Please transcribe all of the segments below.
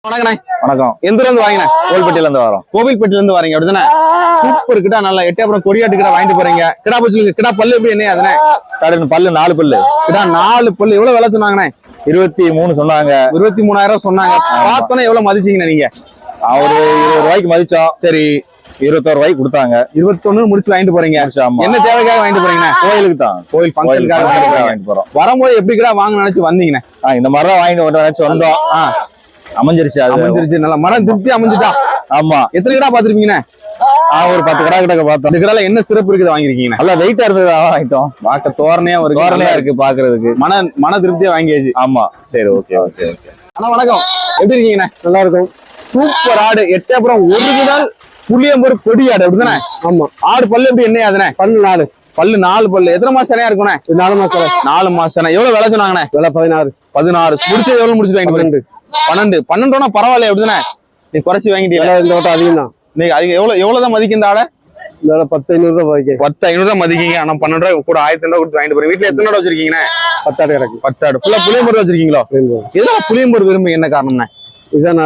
வணக்கம். எந்த இருந்து வாங்கின? கோவில்பட்டியில இருந்து வரோம். கோவில்பட்டியில இருந்து வரீங்க அப்படிதானே? சூப்பர் கிட்ட நல்லா எட்டயபுரம் கொடியாட்டு கிட்ட வாங்கிட்டு போறீங்க. கிடா பத்தி கிடா பல்லு எப்படி என்ன அதுனே? பல்லு 4 பல்லு. கிடா 4 பல்லு. எவ்வளவு விலை சொன்னாங்கண்ணே? 23 சொன்னாங்க. 23,000 சொன்னாங்க. பார்த்தோன்னே எவ்வளவு மதிச்சீங்கண்ணே நீங்க? ஒரு 20 ரூபாய்க்கு மதிச்சோம். சரி, 21 ரூபாய்க்கு கொடுத்தாங்க. 21 முடிச்சு வாங்கிட்டு போறீங்க. என்ன தேவைக்காக வாங்கிட்டு போறீங்க? கோயிலுக்கு தான். கோயில் ஃபங்க்ஷனுக்காக வாங்கிட்டு போறோம். வரும்போது எப்படி கிடா வாங்க நினைச்சு வந்தீங்கண்ணே? இந்த மாதிரி தான் வாங்கிட்டு நினைச்சு வந்தோம். அமைஞ்சிருச்சு. அமைஞ்சிருச்சு. நல்லா மரம் திருப்தி அமைஞ்சுட்டா. ஆமா. எத்தனை கிடா பாத்துருப்பீங்கண்ணே? ஒரு 10 கடை கிட்ட பார்த்தோம். இந்த கிடால என்ன சிறப்பு இருக்குது வாங்கிருக்கீங்க? நல்லா வெயிட்டா இருந்தது வாங்கிட்டோம். பார்க்க தோரணையா ஒரு தோரணையா இருக்கு பாக்குறதுக்கு. மன திருப்தியா வாங்கியாச்சு. ஆமா. சரி, ஓகே. அண்ணா வணக்கம். எப்படி இருக்கீங்கண்ணே? நல்லா இருக்கும். சூப்பர் ஆடு. எட்டயபுரம் ஒரிஜினல் புளியம்பூர் கொடி ஆடு அப்படிதானே? ஆமா. ஆடு பல்லு எப்படி என்ன அதுனே? பல்லு 4. பல்லு 4 பல்லு. எத்தனை மாசம் சரியா இருக்குண்ணே? 4 மாசம். 4 மாசம். எவ்வளவு விலை சொன்னாங்கண்ணே? விலை 16. 16. முடிச்சது எவ்வளவு முடிச்சு வாங்கிட்டு? 12 பரவாயில்ல அப்படிதானே? நீ குறைச்சி வாங்கிட்டீங்க. இந்த வட்டம் அதிகம் தான். நீங்க அதிகம் எவ்வளவுதான் மதிக்கும் இந்த ஆடை? 10,500 தான் மதிக்கும். 10,500 தான் மதிக்கீங்க. ஆனா 12 ரூபாய் கூட 1,000 கொடுத்து வாங்கிட்டு போறீங்க. வீட்டுல எத்தனை ஆடு வச்சிருக்கீங்கண்ணே? 10 ஆடு இறக்கு. 10 ஆடு. ஃபுல்லா புளியம்பூர் வச்சிருக்கீங்களோ? இதெல்லாம் புளியம்பூர் விரும்பி என்ன காரணம்ண்ணே? இதான்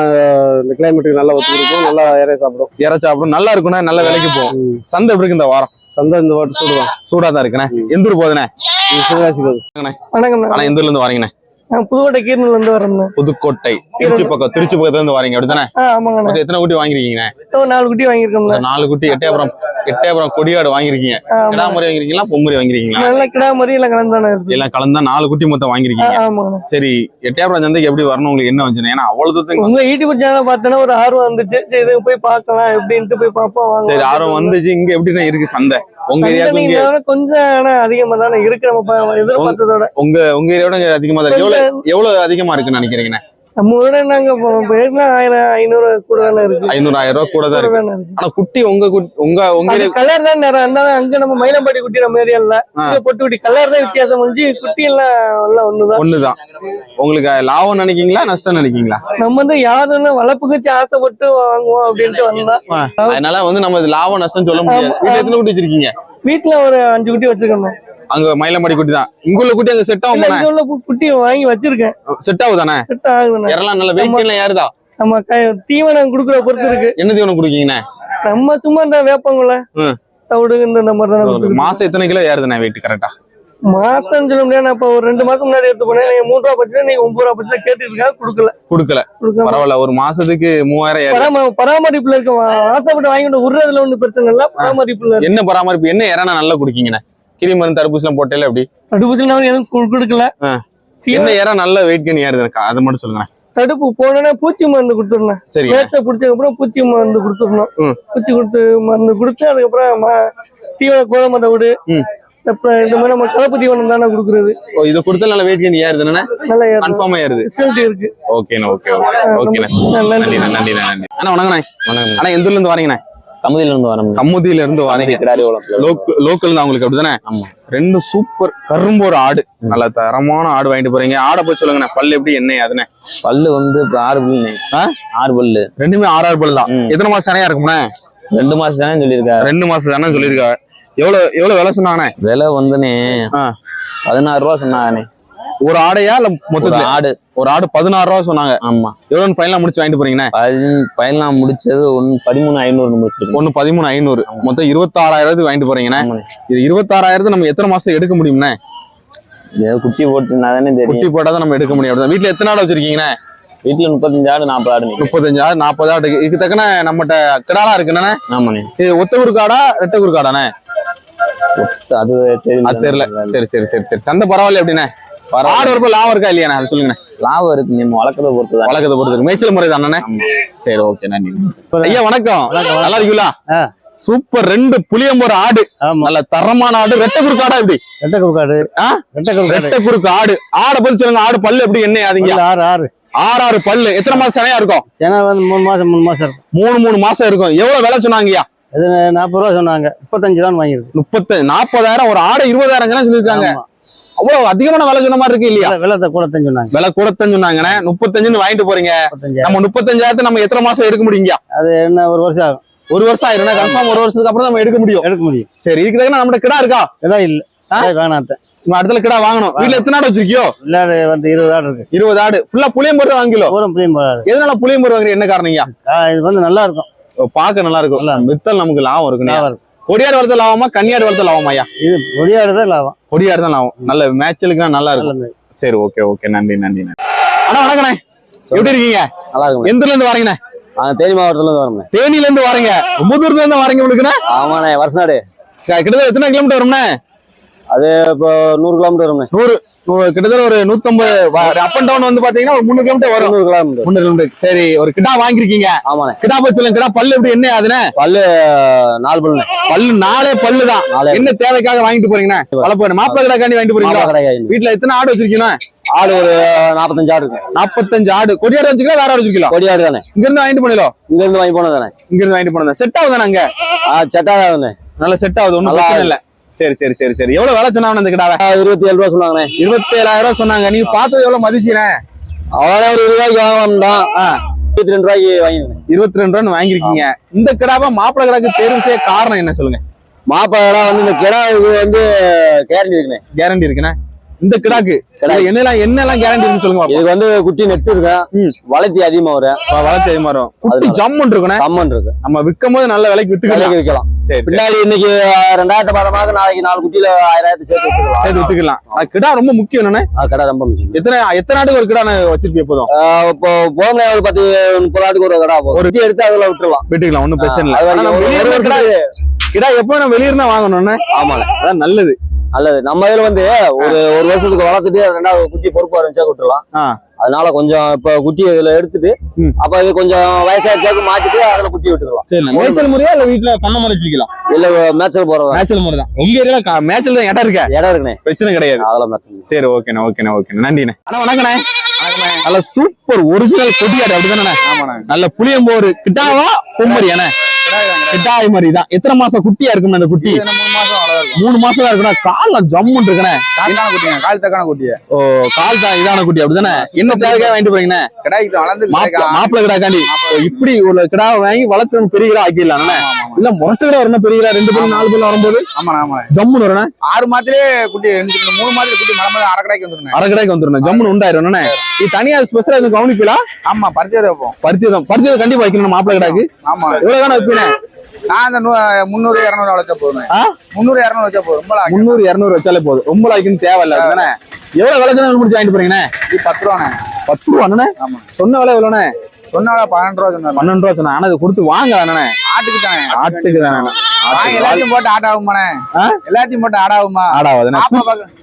இந்த கிளைமேட்டுக்கு நல்லா ஒத்து கொடுக்கும். நல்லா இறைய சாப்பிடும். நல்லா இருக்குண்ணே. நல்ல விலைக்கு போகும். சந்தை எப்படி இருக்கு இந்த வாரம்? சந்தை இந்த வாரம் சூடுதான். சூடா தான் இருக்குண்ணே. எந்த ஊர் போகுதுண்ணே? சிவகாசி போகுது. வணக்கம். ஆனா எந்த ஊர்ல இருந்து வரீங்கண்ணே? புதுக்கோட்டை கீரனூர்ல இருந்து வரேன். புதுக்கோட்டை திருச்சி பக்கத்துல இருந்து வரீங்க அப்படித்தானே? ஆமாங்க. எத்தனை குட்டி வாங்கிருக்கீங்க? 4 குட்டி வாங்கிருக்கோம். 4 குட்டி. எட்டயபுரம் கொடியாடு வாங்கிருக்கீங்க. கிடா மாதிரி வாங்கிருக்கீங்களா பொம்மரி வாங்கிருக்கீங்களா? நல்ல கிடா மாதிரி எல்லாம் கலந்தானே இருக்கு. எல்லாம் கலந்தா 4 குட்டி மொத்தம் வாங்கிருக்கீங்க. ஆமாங்க. சரி, எட்டயபுரம் சந்தைக்கு எப்படி வரணும் உங்களுக்கு என்ன வந்துச்சு? ஏன்னா அவ்வளவு தூரத்துக்கு உங்க யூடியூப் சேனல் பார்த்தோன்னா ஒரு ஆர்வம் வந்துச்சு. சரி இது போய் பார்க்கலாம் எப்படின்ட்டு போய் பார்ப்போம். சரி, ஆர்வம் வந்துச்சு. இங்க எப்படின்னா இருக்கு சந்தை? உங்க ஏரியாவுக்கு கொஞ்சம் அதிகமா தானே இருக்கு. நம்ம எதிர்பார்த்ததோட உங்க ஏரியாவோட அதிகமா தான். எவ்வளவு அதிகமா இருக்குன்னு நினைக்கிறீங்கண்ணே? நம்ம ஊரோட நாங்க போயிருந்தா 1,000-500 கூட தானே இருக்கு. 500-1000 ரூபாய் கூட தான் இருக்கு. ஆனா குட்டி உங்க கலர் தான் நேரம் இருந்தாலும் அங்க நம்ம மயிலம்பாடி குட்டி நம்ம ஏரியால பொட்டு குட்டி கலர் தான் வித்தியாசம் முடிஞ்சு குட்டி எல்லாம் ஒண்ணுதான். உங்களுக்கு லாபம் நினைக்கீங்களா நஷ்டம் நினைக்கீங்களா? நம்ம யாருன்னு வளர்ப்புக்கு ஆசைப்பட்டு வாங்குவோம் அப்படின்ட்டு வந்தோம். அதனால நம்ம லாபம் நஷ்டம் சொல்ல முடியாது. வீட்டுல எத்தனை குட்டி வச்சிருக்கீங்க? வீட்டுல ஒரு 5 குட்டி வச்சிருக்கோம். அங்க மயிலம்பாடி குட்டி தான். இங்குள்ள குட்டி அங்க செட் ஆகும். குட்டி வாங்கி வச்சிருக்கேன். செட் ஆகுதானே? செட் ஆகுதுண்ணே. எல்லாம் நல்ல வெயிட் ஏறுதா? நம்ம தீவனம் குடுக்குற பொறுத்து இருக்கு. என்ன தீவனம் குடுக்கீங்கண்ணே? நம்ம சும்மா இந்த வேப்பங்குள்ள தவிடு இந்த மாதிரி தான். மாசம் எத்தனை கிலோ ஏறுதுண்ணே வெயிட் கரெக்டா? மாசம் சொல்ல முடியாது. நான் இப்ப ஒரு 2 மாசம் முன்னாடி எடுத்து போனேன். நீங்க 3 ரூபா பட்சம் நீங்க 9 ரூபா பட்சம் கேட்டு இருக்கா? குடுக்கல. பரவாயில்ல. ஒரு மாசத்துக்கு 3000. பராமரிப்புல இருக்க ஆசைப்பட்டு வாங்கிட்டு விடுறதுல ஒண்ணு பிரச்சனை இல்ல. பராமரிப்புல என்ன பராமரிப்பு? என்ன இறனா நல்லா குடிக்கீங்கண்ணே? கிரி மருந்து தடுப்பூசி எல்லாம் போட்டேல? எப்படி தடுப்பூசி எதுவும் கொடுக்கல. என்ன ஏற நல்ல வெயிட் கண்ணி ஏறுது? அதை மட்டும் சொல்லுங்க. தடுப்பு போனா பூச்சி மருந்து கொடுத்துடணும். சரி, பேச்ச புடிச்சதுக்கு அப்புறம் பூச்சி மருந்து கொடுத்துடணும். பூச்சி மருந்து கொடுத்து அதுக்கப்புறம் தீவன கோலம தவிடு இந்த மாதிரி நம்ம கலப்பு தீவனம் தானே கொடுக்குறது. இதை கொடுத்தா நல்ல வெயிட் கண்ணி ஏறுது. நல்லா கன்ஃபார்மா ஏறுது. ரிசல்ட் இருக்கு. ஓகேண்ணா. நன்றி. அண்ணா வணக்கண்ணே. அண்ணா எந்த ஊர்ல இருந்து வரீங்கண்ணே? கமுதியில இருந்து வரீங்க. லோக்கல் தான் உங்களுக்கு அப்படிதானே? ரெண்டு சூப்பர் கரும்போர் ஆடு. நல்ல தரமான ஆடு வாங்கிட்டு போறீங்க. ஆடை போய் சொல்லுங்கண்ணே. பல்லு எப்படி என்ன அதுனே? பல்லு இப்ப 6 பல்லு. 6 பல்லு. ரெண்டுமே 6 பல்லு தான். எத்தனை மாசம் சனையா இருக்கும்ண்ணே? 2 மாசம் தானே சொல்லியிருக்கா? 2 மாசம் தானே சொல்லியிருக்கா. எவ்வளவு விலை சொன்னாங்கண்ணே? விலை 16 ரூபா சொன்னாங்கண்ணே. ஒரு ஆடையா இல்ல மொத்தம்? ஒரு ஆடு 16 ரூபா சொன்னாங்க. ஆமா. எவ்வளவு ஃபைனலா முடிச்சு வாங்கிட்டு போறீங்கண்ணே? ஃபைனலா முடிச்சது 13,500 முடிச்சிருக்கு. 13,500 மொத்தம் 26,000 வாங்கிட்டு போறீங்கண்ணே. இது 26,000 நம்ம எத்தனை மாசத்துல எடுக்க முடியும்ண்ணே? குட்டி போட்டுனாதானே தெரியும். குட்டி போட்டாதான் நம்ம எடுக்க முடியும். வீட்டுல எத்தனை ஆடு வச்சிருக்கீங்கண்ணே? வீட்டுல 35 ஆடு 40 ஆடு. 35 40 ஆடு. இதுக்கு தக்கன நம்மகிட்ட கிடாலாம் இருக்குண்ணே. ஆமாண்ணே. இது ஒத்த குறுக்காடா ரெட்ட குறுக்காடாண்ணே? அது தெரியல. சரி. சந்தை பரவாயில்ல எப்படிண்ணே? ஆடு வரப்ப லாபம் இருக்கா இல்லையா? அது சொல்லுங்க. லாபம் இருக்கு. நம்ம வளர்க்கறத பொறுத்து மேய்ச்சல் முறை தானே? சரி, ஓகே. நன்றி. ஐயா வணக்கம். நல்லா இருக்கீங்களா? சூப்பர். 2 புளியம்பூர் ஆடு. நல்ல தரமான ஆடு. ரெட்ட குறுக்காடா? எப்படி? ரெட்ட குறுக்காடு. ரெட்ட குறுக்கு ஆடு. ஆடை பத்தி சொல்லுங்க. ஆடு பல்லு எப்படி என்ன ஆகுதுங்க? 6 பல்லு. எத்தனை மாசம் சனையா இருக்கும்? 3 மாசம் இருக்கும். 3 மாசம் இருக்கும். எவ்வளவு விலை சொன்னாங்கய்யா? 40 ரூபா சொன்னாங்க. 35 ரூபான்னு வாங்கிருக்கு. 40,000. ஒரு ஆடை 20,000 சொல்லிருக்காங்க. அவ்வளவு அதிகமான விலை சொன்ன மாதிரி இருக்கு இல்லையா? விலை கூட சொன்னாங்க. 35 வாங்கிட்டு போறீங்க. நம்ம 35,000 நம்ம எத்தனை மாசம் எடுக்க முடியுங்க? அது என்ன ஒரு வருஷம் ஆகும். ஒரு வருஷம் ஆயிரும். கன்ஃபார்ம் ஒரு வருஷத்துக்கு அப்புறம் நம்ம எடுக்க முடியும். சரி, இதுக்கு தக்க நம்மகிட்ட கிடா இருக்கா? கிடா இல்ல. காணாத்த உங்க இடத்துல கிடா வாங்கணும். வீட்டுல எத்தனை ஆடு வச்சிருக்கியோ? இல்ல வந்து 20 ஆடு இருக்கு. 20 ஆடு ஃபுல்லா புளியம்பரு தான் வாங்கிலோ? புளியம்பரு. எதனால புளியம்பரு வாங்குறீங்க, என்ன காரணம்யா? இது வந்து நல்லா இருக்கும், பார்க்க நல்லா இருக்கும், வித்தல் நமக்கு லாபம் இருக்கும். இருக்கும். கொடியாடு வளர்த்த லாபமா கன்னியாடு வளர்த்த லாபமாயா? இது கொடியாடு தான் லாபம். கொடியாடு தான் லாபம். நல்ல மேட்சலுக்கு நல்லா இருக்கும். சரி, ஓகே ஓகே, நன்றி நன்றி. அண்ணா வணக்கண்ணே, எப்படி இருக்கீங்க? நல்லா இருக்கும். எந்த இருந்து வரீங்கண்ணே? தேனி மாவட்டத்துல இருந்து வரோம். தேனில இருந்து வரீங்க, ரொம்ப தூரத்துல இருந்து வரீங்க உங்களுக்குண்ணே? ஆமாண்ணே, வருஷநாடு. கிட்டத்தட்ட எத்தனை கிலோமீட்டர் வரும்ண்ணே? அது இப்போ 100 கிலோமீட்டர் வரும்ண்ணே. 100 கிட்டத்தட்ட ஒரு 150 அப் அண்ட் டவுன் வந்து பாத்தீங்கன்னா ஒரு 300 கிலோமீட்டர் வரும். 100 கிலோமீட்டர். 300 கிலோமீட்டர். சரி, ஒரு கிடா வாங்கிருக்கீங்க. ஆமாண்ணே. கிடா பத்தி சொல்லுங்க. கிடா பல்லு எப்படி, என்ன ஆகுதுண்ணே? பல்லு 4 பல்லுண்ணே. பல்லு 4 பல்லு தான். என்ன தேவைக்காக வாங்கிட்டு போறீங்கண்ணே? வளர்ப்பு மாப்பிள்ளை கிடாக்காண்டி வாங்கிட்டு போறீங்களா? வீட்டுல எத்தனை ஆடு வச்சிருக்கீங்க? ஆடு ஒரு 45 ஆடு இருக்கு. 45 ஆடு. கொடியாடு வச்சுக்கலாம், வேற ஆடு வச்சிருக்கீங்களா? கொடியாடு தானே. இங்க இருந்து வாங்கிட்டு போனீங்களோ? இங்க இருந்து வாங்கி போனது தானே. இங்க இருந்து வாங்கிட்டு போனது செட் ஆகுதானே? அங்க செட் ஆகுதுண்ணே. நல்லா செட் ஆகுது, ஒண்ணும் பிரச்சனை இல்ல. சரி சரி சரி சரி. எவ்வளவு வேலை சொன்னாங்க இந்த கிடாவை? 27 ரூபா சொன்னாங்கண்ணே. 27,000 ரூபாய் சொன்னாங்க. நீங்க பார்த்தது எவ்வளவு மதிச்சீனே? அவ்வளோ ஒரு 20 ரூபாய்க்கு வாங்கலாம்டா. 22 ரூபாய்க்கு வாங்கிருக்கேன். 22 ரூபான்னு வாங்கிருக்கீங்க. இந்த கிடாவை மாப்பிள்ளை கிடாக்கு தேர்வு செய்ய காரணம் என்ன சொல்லுங்க? மாப்பிள்ளை வந்து இந்த கிடாவுக்கு வந்து கேரண்டி இருக்குண்ணே. கேரண்டி இருக்குண்ணே. இந்த கிடாக்கு என்னெல்லாம் கேரண்டி இருக்கு சொல்லுங்க. இதுக்கு வந்து குட்டி நெட்டு இருக்கு, வளர்த்தி அதிகமா வரும். வளர்த்தி அதிகமா வரும். குட்டி ஜம்மன் இருக்குண்ணே. ஜம்மன் இருக்கு. நம்ம விற்கும் போது நல்ல விலைக்கு வித்துக்கலாம். பின்னாடி இன்னைக்கு 2000 பார்த்தமாக நாளைக்கு 4 குட்டியில 1000 சேர்த்து வித்துக்கலாம். கிடா ரொம்ப முக்கியம் என்னன்னு. கடை ரொம்ப முக்கியம். எத்தனை ஆட்டுக்கு ஒரு கிடா வச்சிருப்பீங்க? எப்போதும் இப்போ போன ஒரு 10-30 ஆட்டுக்கு ஒரு கடா ஒரு குட்டி எடுத்து அதுல விட்டுக்கலாம், ஒண்ணும் பிரச்சனை இல்லை. கிடா எப்போ நம்ம வெளியிருந்தா வாங்கணும்னு. ஆமா, அதான் நல்லது. நம்ம இதுல வந்து ஒரு வருஷத்துக்கு வளர்த்துட்டு 2வது குட்டி பொறுப்பா இருந்துச்சா விட்டுலாம். அதனால கொஞ்சம் இப்ப குட்டி இதுல எடுத்துட்டு அப்ப இது கொஞ்சம் வயசாயிருச்சாக்கு மாத்திட்டு அதுல குட்டி விட்டுக்கலாம். மேய்ச்சல் முறையா இல்ல வீட்டுல பண்ண முறை வச்சுக்கலாம்? இல்ல மேய்ச்சல் போறதா? மேய்ச்சல் முறை தான். உங்க ஏரியால மேய்ச்சல் தான் இடம் இருக்கா? இடம் இருக்குண்ணே, பிரச்சனை கிடையாது. அதெல்லாம் மேய்ச்சல். சரி, ஓகேண்ணே ஓகேண்ணே ஓகே, நன்றிண்ணே. அண்ணா வணக்கண்ணே. நல்ல சூப்பர் ஒரிஜினல் கொடியாடு அப்படிதானே? நல்ல புளியம்போரு கிட்டாவா பொம்மரியானே? கிட்டாய் மாதிரி தான். எத்தனை மாசம் குட்டியா இருக்கும் அந்த குட்டி? 3 மாசம் தான் இருக்குண்ணா. கால்ல ஜம்முன்னு இருக்குண்ணே. கால் தக்கான குட்டியா? ஓ, கால் தான் இதான குட்டி அப்படிதானே? என்ன தேவைக்காக வாங்கிட்டு போறீங்கண்ணே? மாப்பிள்ளை கிடாக்காண்டி இப்படி ஒரு கிடாவை வாங்கி வளர்த்து பெரிய கிடா ஆக்கிடலாம். இல்ல முரட்டு கிடா வரணும், பெரிய கிடா 2 பல்லு 4 பல்லு வரும்போது ஜம்முன்னு வரணும். 6 மாதத்திலே குட்டி 3 மாதத்துல குட்டி மரமா அரை கடைக்கு வந்துருங்க. அரை கடைக்கு வந்துருங்க, ஜம்முன்னு உண்டாயிரும். நீ தனியா ஸ்பெஷலா எதுவும் கவனிப்பீங்களா? ஆமா, பருத்தி வைப்போம். பருத்தி கண்டிப்பா வைக்கணும் மாப்பிள்ளை கிடாக்கு. ஆமா, எவ்வளவு தானே வைப்பீங்க? நான் அந்த 300-200 வச்சா போதும். 300-200 வச்சா போதும். 300-200 வச்சாலே போதும். ரொம்ப லாய்க்குன்னு தேவையில்ல. எவ்வளவு விலை சொன்னா முடிச்சு வாங்கிட்டு போறீங்கண்ணே? 10 ரூபாண்ணே. 10 ரூபாண்ணே? ஆமா. சொன்ன விலை எவ்வளோண்ணே? சொன்னால 12 ரூபா சொன்னாங்க. 12 ரூபா சொன்னா. ஆனா இது கொடுத்து வாங்க தானே? ஆட்டுக்கு தானே. ஆட்டுக்கு தானே. எல்லாத்தையும் போட்டு ஆடாகுமாண்ணே? எல்லாத்தையும் போட்டு ஆடாகுமா? ஆடாவது.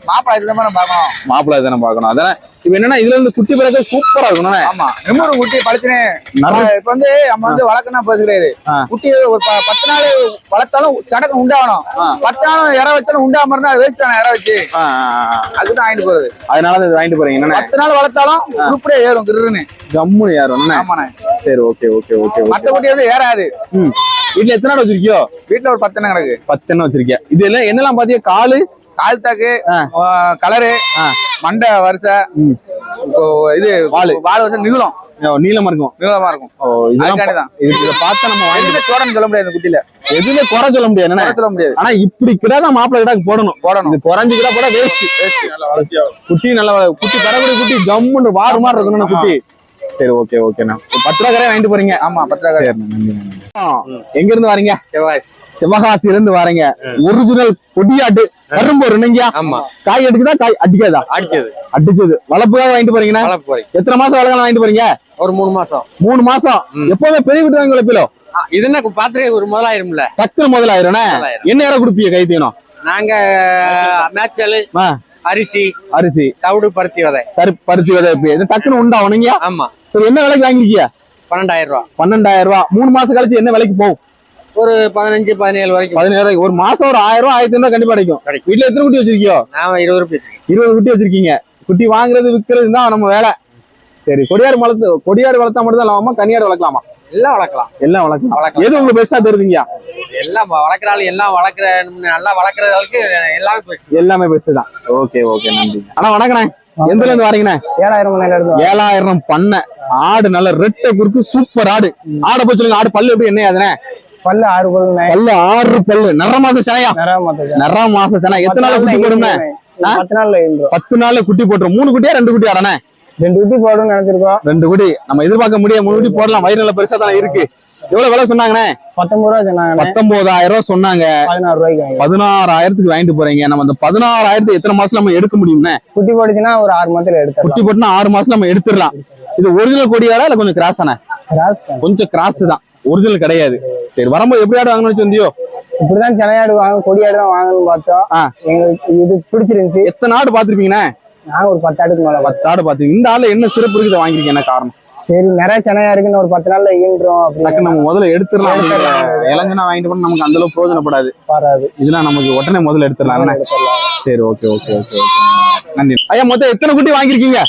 மாப்பிள்ளை இதுல மாதிரி பார்க்கணும். மாப்பிள்ளை தானே பார்க்கணும். அதானே இப்ப என்னன்னா இதுல இருந்து குட்டி பிறகு சூப்பரா இருக்கணும். ஆமா, ரொம்ப குட்டி பழுத்தினே. இப்ப வந்து நம்ம வந்து வளர்க்கணும் போது கிடையாது. குட்டி ஒரு 10 நாள் வளர்த்தாலும் சடக்கு உண்டாகணும். 10 நாள் இற வச்சாலும் உண்டாம இருந்தா அது வேஸ்ட் தானே. இற வச்சு அதுதான் வாங்கிட்டு போறது. அதனால வாங்கிட்டு போறீங்க. 10 நாள் வளர்த்தாலும் உருப்படியா ஏறும், கிருன்னு ஜம்முன்னு ஏறும். ஆமாண்ணே. சரி, ஓகே ஓகே ஓகே. மத்த குட்டி வந்து ஏறாது. வீட்டுல எத்தனை நாள் வச்சிருக்கியோ? வீட்டுல ஒரு 10 எண்ணம் கிடக்கு. 10 எண்ணம் வச்சிருக்கியா? இது எல்லாம் என்னெல்லாம் பாத்தீங்க? கால் தாக்கு, கலரு, மண்டை வரிசை, இது வால் வரிசை நீளம் நீளமா இருக்கும். இதை பார்த்தா நம்ம வாங்கி சொல்ல முடியாது. இந்த குட்டியில எதுவுமே குறை சொல்ல முடியாது. சொல்ல முடியாது. ஆனா இப்படி கிடாதான் மாப்பிள்ளை கிடாக்கு போடணும். குறைஞ்சு கிடா போட வேஸ்ட். குட்டி நல்லா குட்டி தரக்கூடிய குட்டி ஜம்முன்னு வாறு மாதிரி இருக்கணும் குட்டி. சரி, ஓகே ஓகேண்ணா. 10 ரூபா கரையா வாங்கிட்டு போறீங்க? ஆமா, 10 ரூபா. எங்க இருந்து வரீங்க? சிவகாசில இருந்து வரீங்க. ஒரிஜினல் கொடியாட்டு கரும்போர் என்னங்கயா? ஆமா. காய் அடிக்குதா காய் அடிக்காதா? அடிச்சது. வளர்ப்புக்காக வாங்கிட்டு போறீங்கன்னா எத்தனை மாசம் வளர்க்கலாம் வாங்கிட்டு போறீங்க? ஒரு 3 மாசம். 3 மாசம். எப்பவுமே பெரிய வீட்டு தான் வளர்ப்பீங்களோ? இது என்ன பாத்திரே ஒரு முதலாயிரும்ல. டக்குனு முதலாயிரம். என்ன நேரம் கொடுப்பீங்க கை தீனம்? நாங்க மேய்ச்சல், அரிசி, தவிடு, பருத்தி விதை. பருத்தி விதை டக்குனு உண்டாவணுங்க. ஆமா. சரி, என்ன விலைக்கு வாங்கிருக்கியா? 12,000 ரூபா. 12,000 ரூபா. 3 மாசம் கழிச்சு என்ன விலைக்கு போகும்? ஒரு 15-17 வரைக்கும். 17 ஒரு மாசம் ஒரு 1000 ரூபா 1500 ரூபா கண்டிப்பா கிடைக்கும். வீட்டுல எத்தனை குட்டி வச்சிருக்கியோ? நாம 20 குட்டி வச்சிருக்கீங்க. குட்டி வாங்குறது விற்கிறது தான் நம்ம வேலை. சரி, கொடியாடு வளர்த்தா மட்டும் தான் லாபமா? கன்னியாடு வளர்க்கலாமா? எல்லாம் வளர்க்கலாம். எல்லாம் வளர்க்கலாம். எது உங்களுக்கு பெஸ்டா தெரியுதுங்கயா? எல்லாம் வளர்க்கறாலும் எல்லாம் நல்லா வளர்க்கறதுக்கு எல்லாமே பெஸ்ட் தான். ஓகே ஓகே, நன்றி. ஆனா வணக்கண்ணே. எந்த இருந்து வரீங்கண்ணே? 7000 பண்ண ஆடு. நல்ல ரெட்டை குறுக்கு சூப்பர் ஆடு. ஆடை போய் சொல்லுங்க. ஆடு பல்லு எப்படி என்ன ஆகுதுண்ணே? பல்லு 6 பல்லு. பல்லு 6 பல்லு. நிற மாசம் சனையா? நிற மாசம் சனை. எத்தனை நாள் குட்டி போடுங்க? 10 நாள்ல ஈன்றோம். 10 நாள்ல குட்டி போட்டுரும். 3 குட்டியா 2 குட்டி ஆடானே? 2 குட்டி போடணும்னு நினைச்சிருக்கோம். 2 குட்டி நம்ம எதிர்பார்க்க முடியாது. 3 குட்டி போடலாம். வயிறு நல்ல பெருசா தானே இருக்கு. எவ்வளவு விலை சொன்னாங்கண்ணே? 19 ரூபா சொன்னாங்க. 19,000 ரூபாய் சொன்னாங்க. 16 ரூபாய்க்கு 16,000க்கு வாங்கிட்டு போறீங்க. நம்ம அந்த 16,000 எத்தனை மாசத்துல நம்ம எடுக்க முடியும்னே? குட்டி போட்டுச்சுன்னா ஒரு 6 மாசத்துல எடுத்துடலாம். குட்டி போட்டுனா 6 மாசத்துல நம்ம எடுத்துடலாம். இது ஒரிஜினல் கொடியாடா இல்ல கொஞ்சம் கிராஸ் ஆனே? கொஞ்சம் கிராஸ் தான், ஒரிஜினல் கிடையாது. சரி, வரும்போது எப்படி ஆடு வாங்கணும்னு வந்தியோ? இப்படிதான் சென்னையாடு வாங்க, கொடியாடு தான் வாங்கணும்னு பார்த்தோம். எங்களுக்கு இது பிடிச்சிருந்துச்சு. எத்தனை ஆடு பாத்திருப்பீங்கண்ணே? நாங்க ஒரு 10 ஆடுக்கு மேல 10 ஆடு பாத்தீங்க. இந்த ஆடுல என்ன சிறப்பு இருக்குது வாங்கிருக்கீங்க? என்ன காரணம்? சரி, நிறைய சென்னையா இருக்குன்னு ஒரு 10 நாள்ல ஈன்றோம் அப்படின்னு நம்ம முதல்ல எடுத்துடலாம். இளஞ்சனா வாங்கிட்டு போனா நமக்கு அந்த அளவுக்கு பிரயோஜனப்படாது. இதெல்லாம் நமக்கு உடனே முதல்ல எடுத்துடலாம். சரி, ஓகே ஓகே ஓகே ஓகே, நன்றி ஐயா. மொத்தம் எத்தனை குட்டி வாங்கிருக்கீங்க?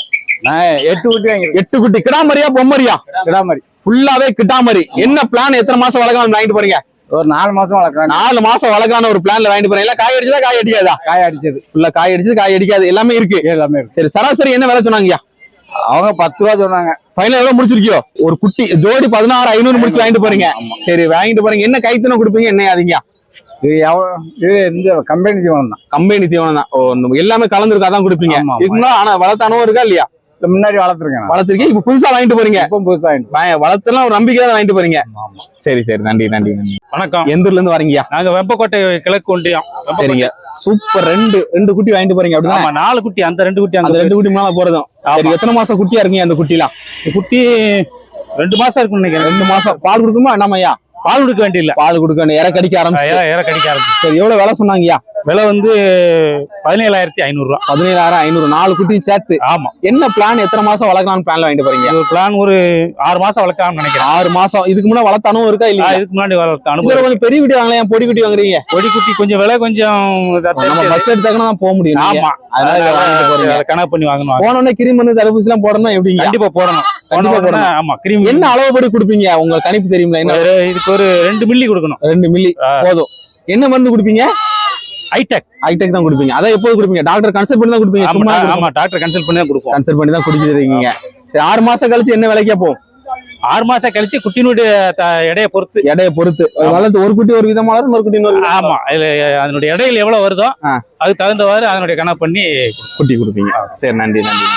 நான் 8 குட்டி வாங்கிருக்கேன். 8 குட்டி. கிடாமரியா பொம்மரியா? கிடாமரி. ஃபுல்லாவே கிட்டாமரி. என்ன பிளான்? எத்தனை மாசம் வளர்க்கலாம் வாங்கிட்டு போறீங்க? ஒரு 4 மாசம் வளர்க்கலாம். 4 மாசம் வளர்க்கான ஒரு பிளான்ல வாங்கிட்டு போறீங்க. எல்லாம் காய் அடிச்சதா காய் அடிக்காதா? காய் அடிச்சது. ஃபுல்லா காய் அடிச்சது காய் அடிக்காது எல்லாமே இருக்கு. எல்லாமே இருக்கு. சரி, சராசரி என்ன விலை சொன்னாங்கய்யா? அவங்க 10 ரூபா சொன்னாங்க. ஃபைனல் எவ்வளவு முடிச்சிருக்கியோ? ஒரு குட்டி ஜோடி 16,500 முடிச்சு வாங்கிட்டு போறீங்க. சரி, வாங்கிட்டு போறீங்க. என்ன கைத்தனை கொடுப்பீங்க? என்ன அதிகா? இது இந்த கம்பெனி தீவனம் தான். கம்பெனி தீவனம் தான். ஓ, எல்லாமே கலந்துருக்கு, அதான் கொடுப்பீங்க. இதுக்கு ஆனா வளர்த்தானோ இருக்கா இல்லையா? முன்னாடி வளர்த்துருக்கேன். வளர்த்துருக்கீங்க, இப்ப புதுசா வாங்கிட்டு போறீங்க. புதுசா வளர்த்தெல்லாம் ஒரு நம்பிக்கை தான் வாங்கிட்டு போறீங்க. சரி சரி, நன்றி நன்றி நன்றி. வணக்கம். எந்த ஊர்ல இருந்து வரீங்கயா? நாங்க வெப்பக்கோட்டை கிழக்கு ஒன்றியம். சரிங்க, சூப்பர். ரெண்டு குட்டி வாங்கிட்டு போறீங்க அப்படின்னா? 4 குட்டி. அந்த 2 குட்டி அந்த 2 குட்டி மேல போறதும். சரி, எத்தனை மாசம் குட்டியா இருக்கீங்க அந்த குட்டிலாம்? குட்டி 2 மாசம் இருக்குன்னு நினைக்கிறேன். 2 மாசம். பால் கொடுக்குமா என்னமையா? பால் கொடுக்க வேண்டிய இல்ல, பால் கொடுக்க இற கடிக்க ஆரம்பிச்சு. இற கடிக்க ஆரம்பிச்சு. சரி, எவ்வளவு விலை சொன்னாங்கய்யா? விலை வந்து 17,500 ரூபா. 17,500. 4 குட்டியும் சேர்த்து. ஆமா. என்ன பிளான்? எத்தனை மாசம் வளர்க்கலாம்னு பிளான்ல வாங்கிட்டு போறீங்க? ஒரு பிளான் ஒரு 6 மாசம் வளர்க்கலாம்னு நினைக்கிறேன். 6 மாசம். இதுக்கு முன்னாடி வளர்த்த அனுபவம் இருக்கா இல்லையா? இதுக்கு முன்னாடி வளர்த்த அனுபவம். கொஞ்சம் பெரிய குட்டி வாங்கலாம், பொடி குட்டி வாங்குறீங்க? பொடி குட்டி கொஞ்சம் விலை கொஞ்சம் நம்ம பட்ஜெட் தக்கன தான் போக முடியும். ஆமா, அதனால கணக்கு பண்ணி வாங்கணும். போனோடனே கிரீம் வந்து தடுப்பூசி எல்லாம் போடணும். எப்படி? கண்டிப்பா போடணும். ஆமா, கிரீம். என்ன அளவுபடி கொடுப்பீங்க? உங்க கணிப்பு தெரியுங்களா? என்ன? இதுக்கு ஒரு 2 மில்லி கொடுக்கணும். 2 மில்லி போதும். என்ன மருந்து கொடுப்பீங்க? ஹைடெக் தான் கொடுப்பீங்க. அதான் எப்போது கொடுப்பீங்க? டாக்டர் கன்சல்ட் பண்ணி தான் கொடுப்பீங்க? ஆமா, டாக்டர் கன்சல்ட் பண்ணி தான் கொடுப்போம். கன்சல்ட் பண்ணி தான் குடிச்சிருக்கீங்க. 6 மாசம் கழிச்சு என்ன விலைக்கா போகும்? 6 மாசம் கழிச்சு குட்டினுடைய எடையை பொறுத்து வளர்த்து ஒரு குட்டி ஒரு விதமா வளரும், ஒரு குட்டி இன்னொரு. ஆமா, அதனுடைய எடையில் எவ்வளவு வருதோ அதுக்கு தகுந்தவாறு அதனுடைய கணக்கு பண்ணி குட்டி கொடுப்பீங்க. சரி, நன்றி நன்றி.